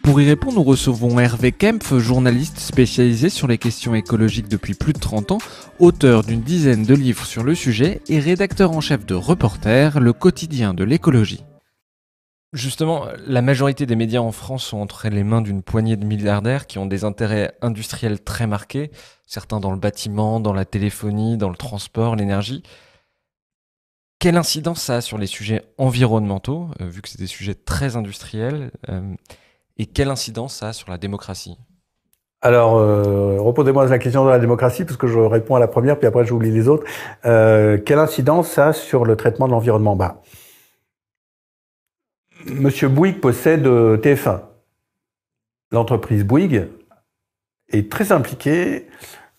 Pour y répondre, nous recevons Hervé Kempf, journaliste spécialisé sur les questions écologiques depuis plus de 30 ans, auteur d'une dizaine de livres sur le sujet et rédacteur en chef de Reporter, le quotidien de l'écologie. Justement, la majorité des médias en France sont entre les mains d'une poignée de milliardaires qui ont des intérêts industriels très marqués, certains dans le bâtiment, dans la téléphonie, dans le transport, l'énergie. Quelle incidence ça a sur les sujets environnementaux, vu que c'est des sujets très industriels, et quelle incidence ça a sur la démocratie? Alors, reposez-moi la question de la démocratie, parce que je réponds à la première, puis après j'oublie les autres. Quelle incidence ça a sur le traitement de l'environnement? Monsieur Bouygues possède TF1. L'entreprise Bouygues est très impliquée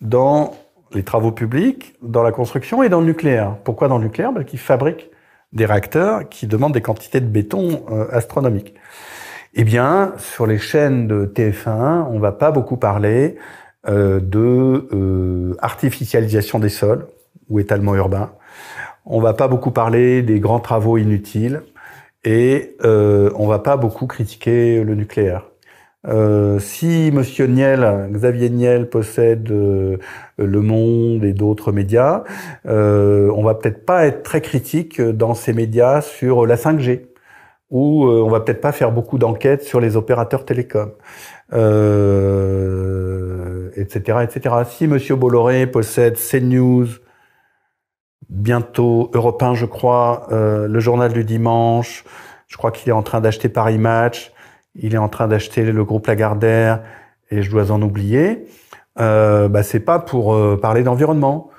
dans les travaux publics, dans la construction et dans le nucléaire. Pourquoi dans le nucléaire? Parce qu'il fabrique des réacteurs qui demandent des quantités de béton astronomiques. Eh bien, sur les chaînes de TF1, on ne va pas beaucoup parler de artificialisation des sols ou étalement urbain. On ne va pas beaucoup parler des grands travaux inutiles et on ne va pas beaucoup critiquer le nucléaire. Si Monsieur Niel, Xavier Niel possède Le Monde et d'autres médias, on va peut-être pas être très critique dans ces médias sur la 5G. Ou on va peut-être pas faire beaucoup d'enquêtes sur les opérateurs télécoms, etc., etc. Si Monsieur Bolloré possède CNews, bientôt Europe 1, je crois, le journal du dimanche, je crois qu'il est en train d'acheter Paris Match, il est en train d'acheter le groupe Lagardère, et je dois en oublier, c'est pas pour parler d'environnement,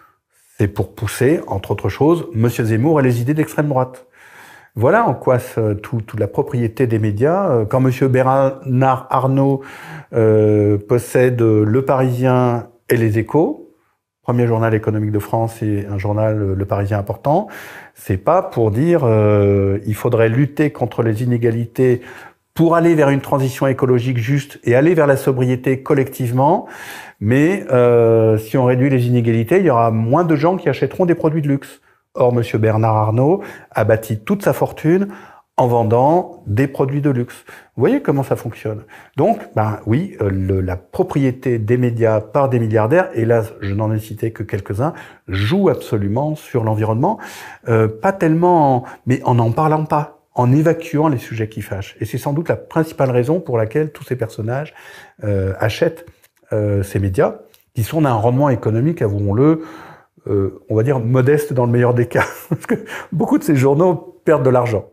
c'est pour pousser, entre autres choses, Monsieur Zemmour et les idées d'extrême droite. Voilà en quoi toute la propriété des médias. Quand Monsieur Bernard Arnault possède Le Parisien et Les Échos, premier journal économique de France et un journal Le Parisien important, c'est pas pour dire il faudrait lutter contre les inégalités pour aller vers une transition écologique juste et aller vers la sobriété collectivement. Mais si on réduit les inégalités, il y aura moins de gens qui achèteront des produits de luxe. Or, Monsieur Bernard Arnault a bâti toute sa fortune en vendant des produits de luxe. Vous voyez comment ça fonctionne. Donc, oui, la propriété des médias par des milliardaires, et là, je n'en ai cité que quelques-uns, joue absolument sur l'environnement. Pas tellement, mais en n'en parlant pas, en évacuant les sujets qui fâchent. Et c'est sans doute la principale raison pour laquelle tous ces personnages achètent ces médias, qui sont d'un rendement économique, avouons-le, on va dire modeste dans le meilleur des cas, parce que beaucoup de ces journaux perdent de l'argent.